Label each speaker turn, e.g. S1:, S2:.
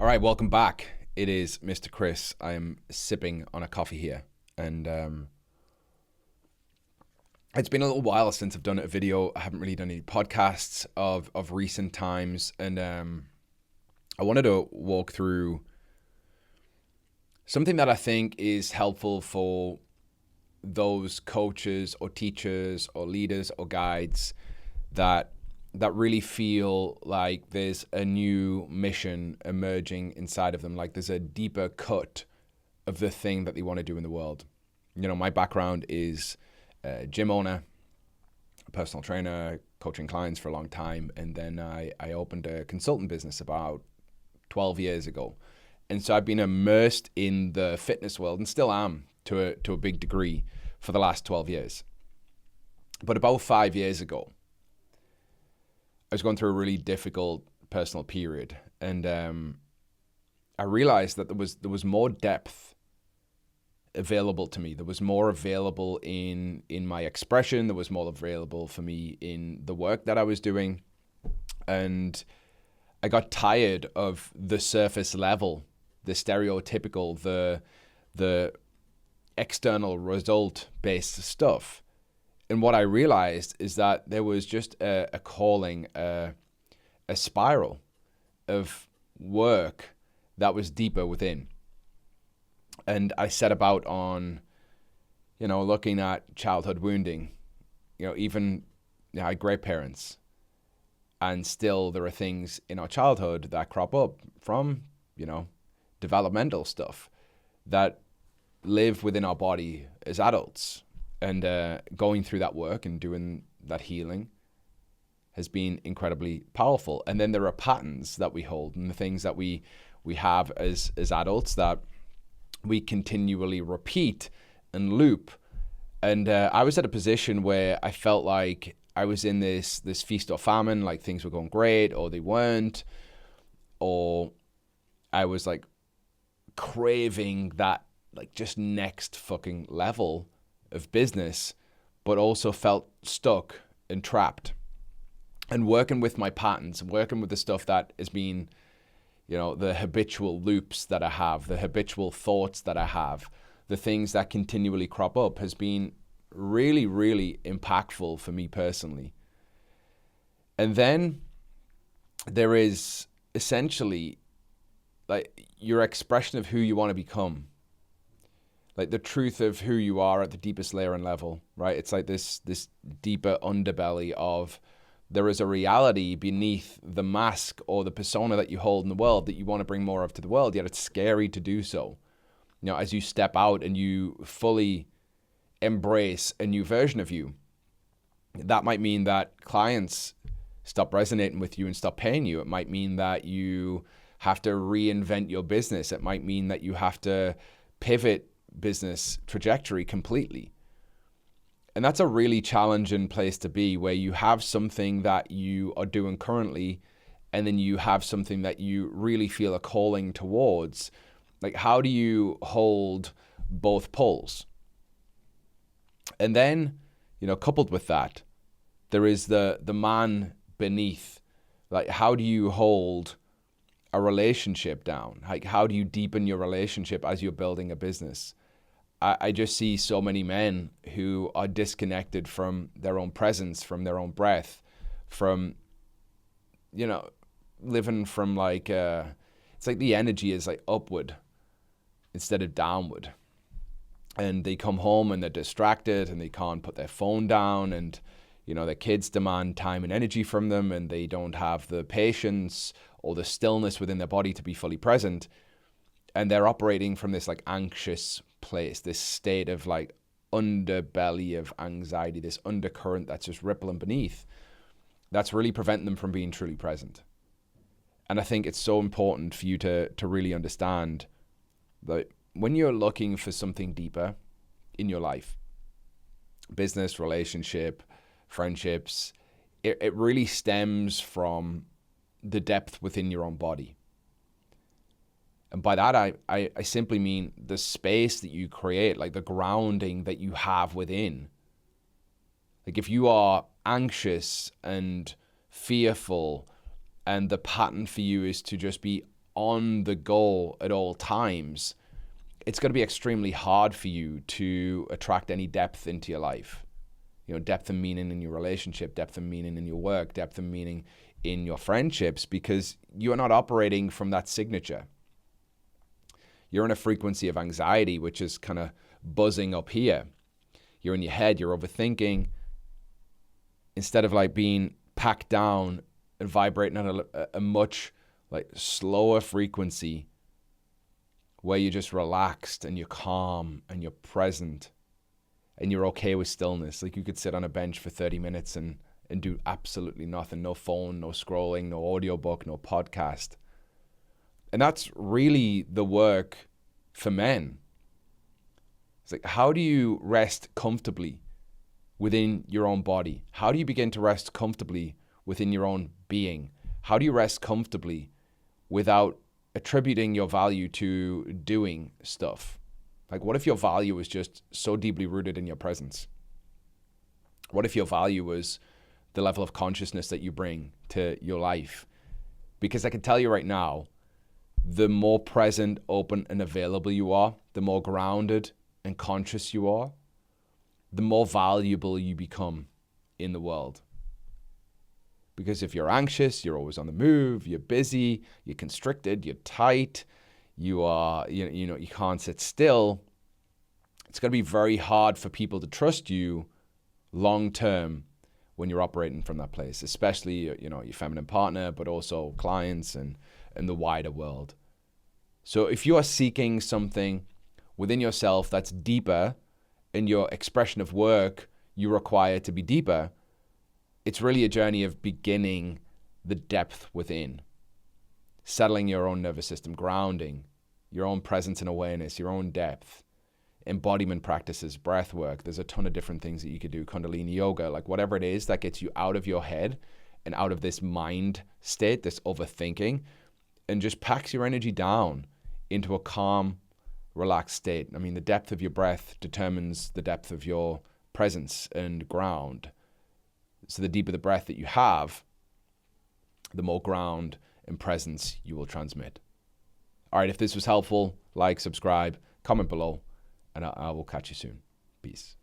S1: All right, welcome back. It is Mr. Chris. I'm sipping on a coffee here, and it's been a little while since I've done a video. I haven't really done any podcasts of recent times, and I wanted to walk through something that I think is helpful for those coaches or teachers or leaders or guides that really feel like there's a new mission emerging inside of them, like there's a deeper cut of the thing that they want to do in the world. You know, my background is a gym owner, a personal trainer, coaching clients for a long time, and then I opened a consultant business about 12 years ago. And so I've been immersed in the fitness world and still am to a big degree for the last 12 years. But about 5 years ago, I was going through a really difficult personal period, and I realized that there was more depth available to me. There was more available in my expression. There was more available for me in the work that I was doing, and I got tired of the surface level, the stereotypical, the external result-based stuff. And what I realized is that there was just a calling, a spiral of work that was deeper within. And I set about on, looking at childhood wounding. Even I had great parents, and still there are things in our childhood that crop up from, developmental stuff that live within our body as adults. And going through that work and doing that healing has been incredibly powerful. And then there are patterns that we hold and the things that we have as adults that we continually repeat and loop. And I was at a position where I felt like I was in this feast or famine, like things were going great or they weren't, or I was like craving that like just next fucking level of business, but also felt stuck and trapped. And working with my patterns, working with the stuff that has been, the habitual loops that I have, the habitual thoughts that I have, the things that continually crop up has been really, really impactful for me personally. And then there is essentially like your expression of who you want to become. Like the truth of who you are at the deepest layer and level, right? It's like this deeper underbelly of there is a reality beneath the mask or the persona that you hold in the world that you want to bring more of to the world, yet it's scary to do so. As you step out and you fully embrace a new version of you, that might mean that clients stop resonating with you and stop paying you. It might mean that you have to reinvent your business. It might mean that you have to pivot business trajectory completely. And that's a really challenging place to be, where you have something that you are doing currently and then you have something that you really feel a calling towards. Like, how do you hold both poles? And then, coupled with that, there is the man beneath. Like, how do you hold a relationship down? Like, how do you deepen your relationship as you're building a business? I just see so many men who are disconnected from their own presence, from their own breath, from, living from like, it's like the energy is like upward instead of downward. And they come home and they're distracted and they can't put their phone down, and, their kids demand time and energy from them, and they don't have the patience or the stillness within their body to be fully present. And they're operating from this like anxious place, this state of like underbelly of anxiety, this undercurrent that's just rippling beneath, that's really preventing them from being truly present. And I think it's so important for you to really understand that when you're looking for something deeper in your life, business, relationship, friendships, it really stems from the depth within your own body. And by that, I simply mean the space that you create, like the grounding that you have within. Like if you are anxious and fearful, and the pattern for you is to just be on the go at all times, it's going to be extremely hard for you to attract any depth into your life. You know, depth and meaning in your relationship, depth and meaning in your work, depth and meaning in your friendships, because you are not operating from that signature. You're in a frequency of anxiety, which is kind of buzzing up here. You're in your head, you're overthinking. Instead of like being packed down and vibrating at a much like slower frequency where you're just relaxed and you're calm and you're present and you're okay with stillness. Like you could sit on a bench for 30 minutes and do absolutely nothing. No phone, no scrolling, no audiobook, no podcast. And that's really the work for men. It's like, how do you rest comfortably within your own body? How do you begin to rest comfortably within your own being? How do you rest comfortably without attributing your value to doing stuff? Like, what if your value was just so deeply rooted in your presence? What if your value was the level of consciousness that you bring to your life? Because I can tell you right now, the more present, open, and available you are, the more grounded and conscious you are, the more valuable you become in the world. Because if you're anxious, you're always on the move, you're busy, you're constricted, you're tight, you can't sit still, it's going to be very hard for people to trust you long term when you're operating from that place, especially, your feminine partner, but also clients and the wider world. So if you are seeking something within yourself that's deeper, in your expression of work you require to be deeper, it's really a journey of beginning the depth within, settling your own nervous system, grounding your own presence and awareness, your own depth, embodiment practices, breath work. There's a ton of different things that you could do, Kundalini yoga, like whatever it is that gets you out of your head and out of this mind state, this overthinking, and just packs your energy down into a calm, relaxed state. I mean, the depth of your breath determines the depth of your presence and ground. So the deeper the breath that you have, the more ground and presence you will transmit. All right, if this was helpful, like, subscribe, comment below, and I will catch you soon. Peace.